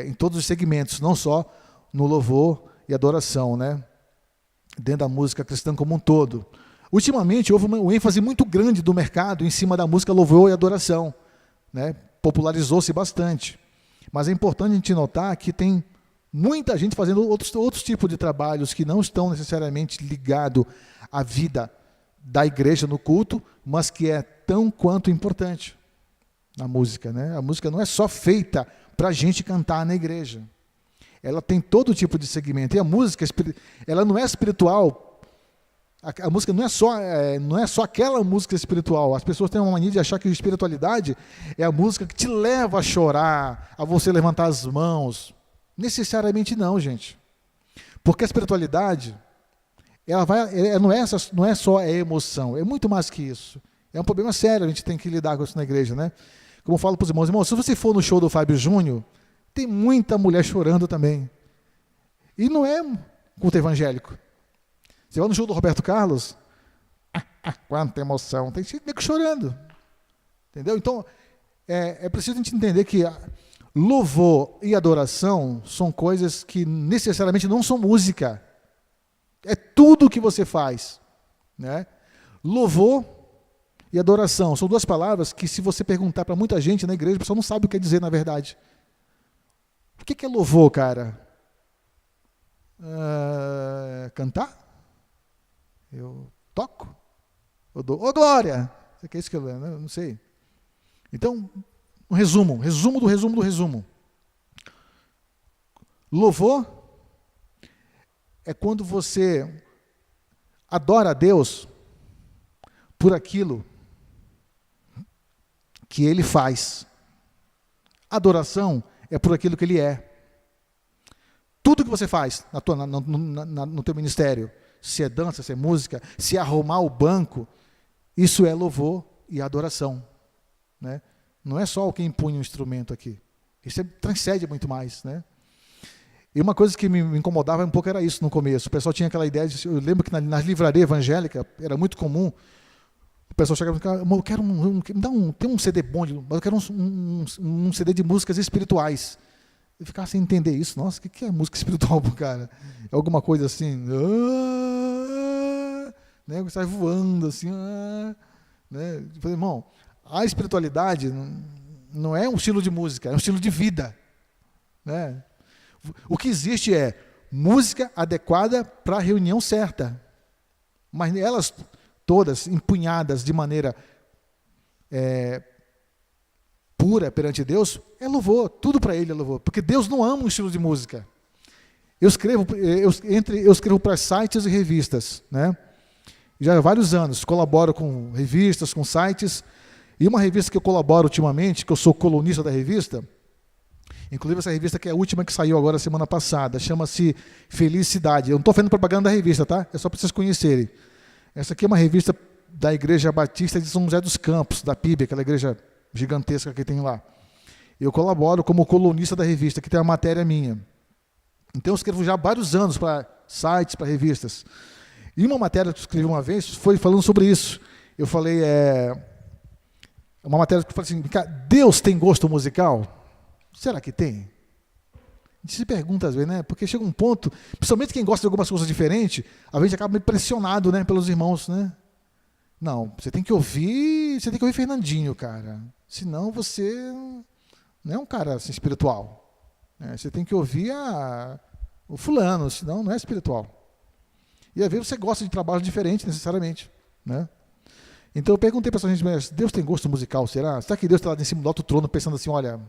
[SPEAKER 1] em todos os segmentos, não só no louvor e adoração, né? Dentro da música cristã como um todo. Ultimamente, houve um ênfase muito grande do mercado em cima da música louvor e adoração, né? Popularizou-se bastante. Mas é importante a gente notar que tem muita gente fazendo outros tipos de trabalhos que não estão necessariamente ligados à vida da igreja no culto, mas que é tão quanto importante na música, né? A música não é só feita para a gente cantar na igreja. Ela tem todo tipo de segmento. E a música, ela não é espiritual. A música não é só aquela música espiritual. As pessoas têm uma mania de achar que a espiritualidade é a música que te leva a chorar, a você levantar as mãos. Necessariamente não, gente. Porque a espiritualidade, não é só a emoção, é muito mais que isso. É um problema sério, a gente tem que lidar com isso na igreja, né? Como eu falo para os irmãos, se você for no show do Fábio Júnior, tem muita mulher chorando também. E não é culto evangélico. Você vai no show do Roberto Carlos, quanta emoção, tem gente chorando. Entendeu? Então, é preciso a gente entender que louvor e adoração são coisas que necessariamente não são música. É tudo o que você faz. Né? Louvor e adoração são duas palavras que, se você perguntar para muita gente na igreja, a pessoa não sabe o que quer dizer, na verdade. O que é louvor, cara? Cantar? Eu toco? Eu dou glória! Você quer isso que eu não sei. Então, um resumo do resumo. Louvor é quando você adora a Deus por aquilo que Ele faz. Adoração é por aquilo que Ele é. Tudo que você faz no teu ministério, se é dança, se é música, se é arrumar o banco, isso é louvor e adoração. Né? Não é só quem punha um instrumento aqui. Isso transcende muito mais. Né? E uma coisa que me incomodava um pouco era isso no começo. O pessoal tinha aquela ideia de... Eu lembro que nas livrarias evangélicas era muito comum. O pessoal chegava e falava, eu quero tem um CD bom, mas eu quero um CD de músicas espirituais. Eu ficava sem entender isso. Nossa, o que é música espiritual pro cara? É alguma coisa assim... né? Eu saio voando assim, né? Eu falei, irmão, a espiritualidade não é um estilo de música, é um estilo de vida, né? O que existe é música adequada para a reunião certa, mas elas todas empunhadas de maneira pura perante Deus, é louvor, tudo para Ele é louvor, porque Deus não ama um estilo de música. Eu escrevo para sites e revistas, né? Já há vários anos colaboro com revistas, com sites, e uma revista que eu colaboro ultimamente, que eu sou colunista da revista, inclusive essa revista que é a última que saiu agora semana passada, chama-se Felicidade. Eu não estou fazendo propaganda da revista, tá? É só para vocês conhecerem. Essa aqui é uma revista da Igreja Batista de São José dos Campos, da PIB, aquela igreja gigantesca que tem lá. Eu colaboro como colunista da revista, que tem uma matéria minha. Então eu escrevo já há vários anos para sites, para revistas. E uma matéria que eu escrevi uma vez foi falando sobre isso. Eu falei, uma matéria que eu falei assim, Deus tem gosto musical? Será que tem? A gente se pergunta às vezes, né? Porque chega um ponto, principalmente quem gosta de algumas coisas diferentes, a gente acaba meio pressionado, né, pelos irmãos, né? Não, você tem que ouvir Fernandinho, cara. Senão você não é um cara assim, espiritual. Né? Você tem que ouvir o fulano, senão não é espiritual. E às vezes você gosta de trabalhos diferentes, necessariamente. Né? Então eu perguntei para essa gente, mas Deus tem gosto musical, será? Será que Deus está lá em cima do alto trono pensando assim, olha,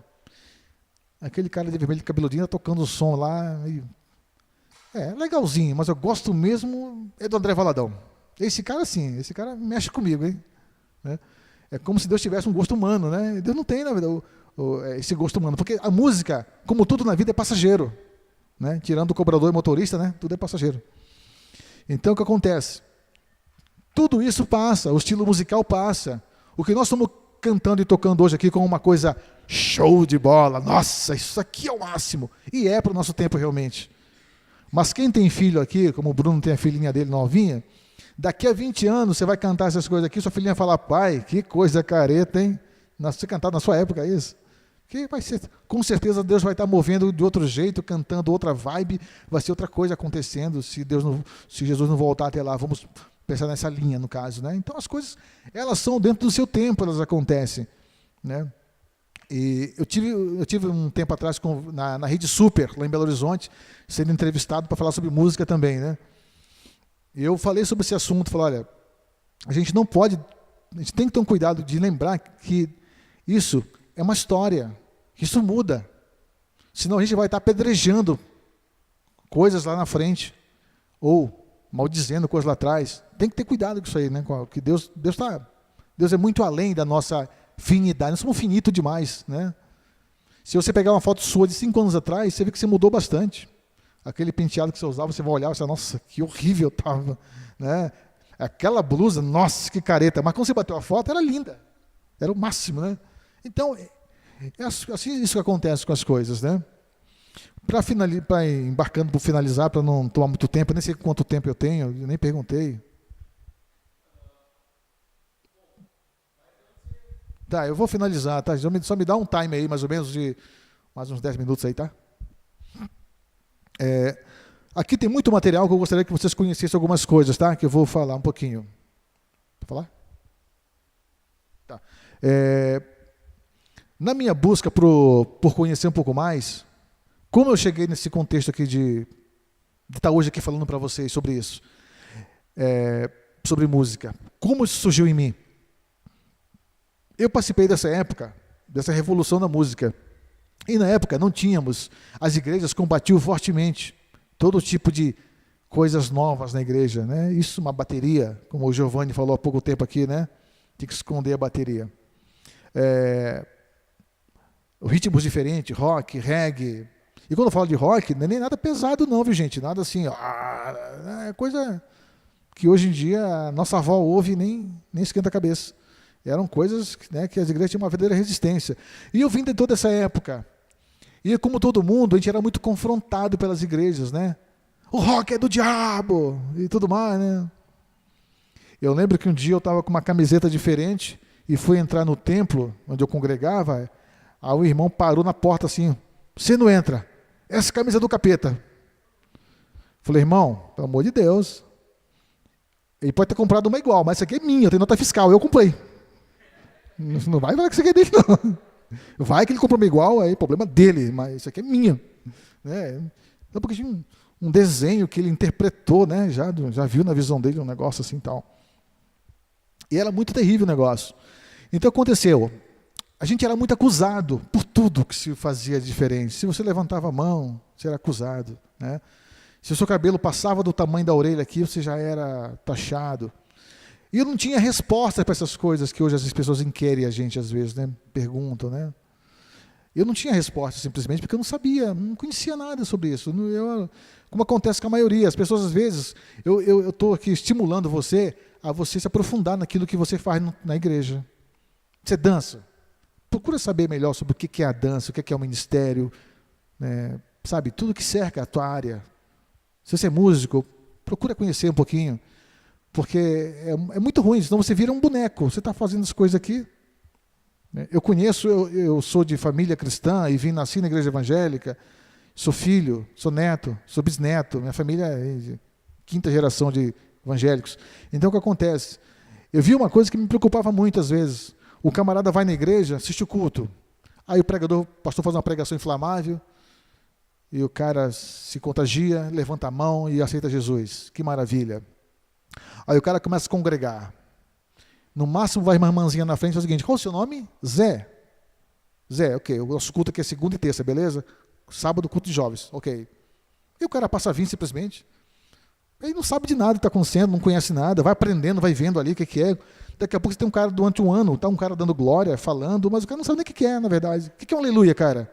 [SPEAKER 1] aquele cara de vermelho cabeludinho tocando o som lá, legalzinho, mas eu gosto mesmo é do André Valadão. Esse cara sim, esse cara mexe comigo, hein? Né? É como se Deus tivesse um gosto humano, né? Deus não tem, na verdade, esse gosto humano, porque a música, como tudo na vida, é passageiro, né? Tirando o cobrador e motorista, né? Tudo é passageiro. Então o que acontece? Tudo isso passa, o estilo musical passa. O que nós estamos cantando e tocando hoje aqui como uma coisa show de bola, nossa, isso aqui é o máximo, e é para o nosso tempo realmente. Mas quem tem filho aqui, como o Bruno tem a filhinha dele novinha, daqui a 20 anos você vai cantar essas coisas aqui, sua filhinha vai falar, pai, que coisa careta, hein? Você cantava na sua época isso? Que vai ser, com certeza Deus vai estar movendo de outro jeito, cantando outra vibe, vai ser outra coisa acontecendo, se Jesus não voltar até lá, vamos pensar nessa linha no caso, né? Então as coisas, elas são dentro do seu tempo, elas acontecem, né? E eu tive um tempo atrás na Rede Super, lá em Belo Horizonte, sendo entrevistado para falar sobre música também, né? E eu falei sobre esse assunto, falei, olha, a gente tem que ter um cuidado de lembrar que isso é uma história, que isso muda. Senão a gente vai estar apedrejando coisas lá na frente, ou maldizendo coisas lá atrás. Tem que ter cuidado com isso aí, né? Que Deus é muito além da nossa finidade, nós somos finitos demais, né? Se você pegar uma foto sua de 5 anos atrás, você vê que você mudou bastante. Aquele penteado que você usava, você vai olhar e vai, nossa, que horrível estava, né? Aquela blusa, nossa, que careta. Mas quando você bateu a foto, era linda. Era o máximo, né? Então, é assim isso que acontece com as coisas, né? Embarcando para finalizar, para não tomar muito tempo, eu nem sei quanto tempo eu tenho, eu nem perguntei. Tá, eu vou finalizar, tá? Só me dá um time aí, mais ou menos, de mais uns 10 minutos aí, tá? Aqui tem muito material que eu gostaria que vocês conhecessem algumas coisas, tá? Que eu vou falar um pouquinho. Vou falar? Tá. Na minha busca por conhecer um pouco mais, como eu cheguei nesse contexto aqui de estar hoje aqui falando para vocês sobre isso, sobre música, como isso surgiu em mim? Eu participei dessa época, dessa revolução da música. E na época não tínhamos, as igrejas combatiam fortemente todo tipo de coisas novas na igreja, né? Isso, uma bateria, como o Giovanni falou há pouco tempo aqui, né? Tem que esconder a bateria. Ritmos diferentes, rock, reggae. E quando eu falo de rock, não é nem nada pesado não, viu gente? Nada assim, é coisa que hoje em dia a nossa avó ouve e nem esquenta a cabeça. Eram coisas, né, que as igrejas tinham uma verdadeira resistência. E eu vim de toda essa época. E como todo mundo, a gente era muito confrontado pelas igrejas, né? O rock é do diabo e tudo mais, né? Eu lembro que um dia eu estava com uma camiseta diferente e fui entrar no templo onde eu congregava. Aí o irmão parou na porta assim, você não entra, essa camisa é do capeta. Falei, irmão, pelo amor de Deus. Ele pode ter comprado uma igual, mas essa aqui é minha, eu tenho nota fiscal, eu comprei. Não vai falar que isso aqui é dele, não. Vai que ele comprou uma igual, aí problema dele, mas isso aqui é minha. Então, porque tinha um desenho que ele interpretou, né? Já viu na visão dele um negócio assim e tal. E era muito terrível o negócio. Então aconteceu, a gente era muito acusado por tudo que se fazia de diferente. Se você levantava a mão, você era acusado, né? Se o seu cabelo passava do tamanho da orelha aqui, você já era taxado. E eu não tinha resposta para essas coisas que hoje as pessoas inquirem a gente às vezes, né? Perguntam, né? Eu não tinha resposta simplesmente porque eu não sabia, não conhecia nada sobre isso. Como acontece com a maioria, as pessoas às vezes, eu estou aqui estimulando você a você se aprofundar naquilo que você faz na igreja. Você dança. Procura saber melhor sobre o que é a dança, o que é o ministério, né? Sabe, tudo que cerca a tua área. Se você é músico, procura conhecer um pouquinho, porque é muito ruim, senão você vira um boneco. Você está fazendo as coisas aqui. Eu sou de família cristã e nasci na igreja evangélica, sou filho, sou neto, sou bisneto, minha família é de 5ª geração de evangélicos. Então o que acontece? Eu vi uma coisa que me preocupava muito às vezes. O camarada vai na igreja, assiste o culto, aí o pastor faz uma pregação inflamável, e o cara se contagia, levanta a mão e aceita Jesus. Que maravilha. Aí o cara começa a congregar. No máximo vai uma irmãzinha na frente e fala o seguinte: qual é o seu nome? Zé. Zé, ok. O nosso culto aqui é segunda e terça, beleza? Sábado, culto de jovens, ok. E o cara passa a vir simplesmente. Ele não sabe de nada que está acontecendo, não conhece nada, vai aprendendo, vai vendo ali o que é. Daqui a pouco você tem um cara durante um ano, tá um cara dando glória, falando, mas o cara não sabe nem o que é, na verdade. O que é um aleluia, cara?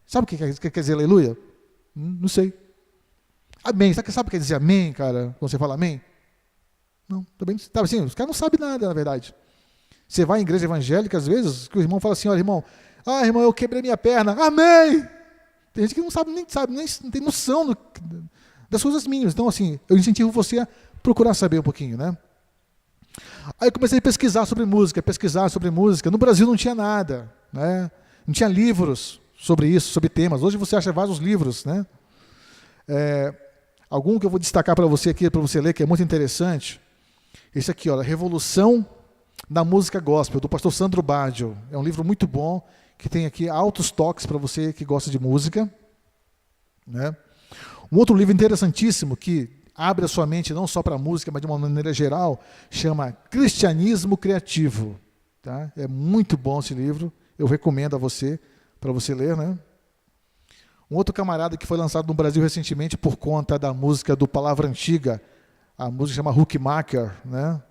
[SPEAKER 1] Sabe o que quer dizer aleluia? Não sei. Amém. Sabe o que quer dizer amém, cara? Quando você fala amém? Não, também não sabe. Assim, os caras não sabem nada, na verdade. Você vai em igreja evangélica, às vezes, que o irmão fala assim: olha, irmão, irmão, eu quebrei minha perna. Amém! Tem gente que não sabe, nem não tem noção das coisas mínimas. Então, assim, eu incentivo você a procurar saber um pouquinho, né? Aí eu comecei a pesquisar sobre música. No Brasil não tinha nada, né? Não tinha livros sobre isso, sobre temas. Hoje você acha vários livros, né? Algum que eu vou destacar para você aqui, para você ler, que é muito interessante. Esse aqui, olha, Revolução da Música Gospel, do pastor Sandro Baggio. É um livro muito bom, que tem aqui altos toques para você que gosta de música, né? Um outro livro interessantíssimo, que abre a sua mente não só para a música, mas de uma maneira geral, chama Cristianismo Criativo. Tá? É muito bom esse livro, eu recomendo a você, para você ler, né? Um outro camarada que foi lançado no Brasil recentemente por conta da música do Palavra Antiga, a música chama Huckmacher, né?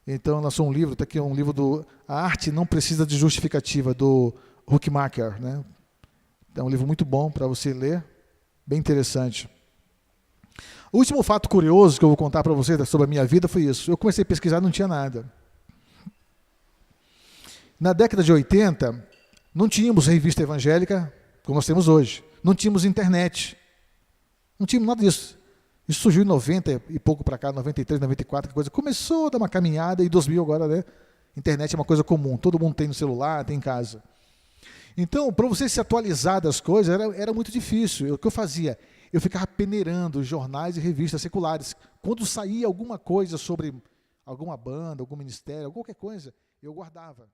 [SPEAKER 1] Então lançou um livro, está aqui um livro do A Arte Não Precisa de Justificativa, do Huckmacher, né? É um livro muito bom para você ler, bem interessante. O último fato curioso que eu vou contar para você sobre a minha vida foi isso. Eu comecei a pesquisar, não tinha nada. Na década de 80, não tínhamos revista evangélica como nós temos hoje. Não tínhamos internet. Não tínhamos nada disso. Isso surgiu em 90 e pouco para cá, 93, 94, que coisa. Começou a dar uma caminhada, e 2000 agora, né? Internet é uma coisa comum. Todo mundo tem no celular, tem em casa. Então, para você se atualizar das coisas, era muito difícil. O que eu fazia? Eu ficava peneirando jornais e revistas seculares. Quando saía alguma coisa sobre alguma banda, algum ministério, qualquer coisa, eu guardava.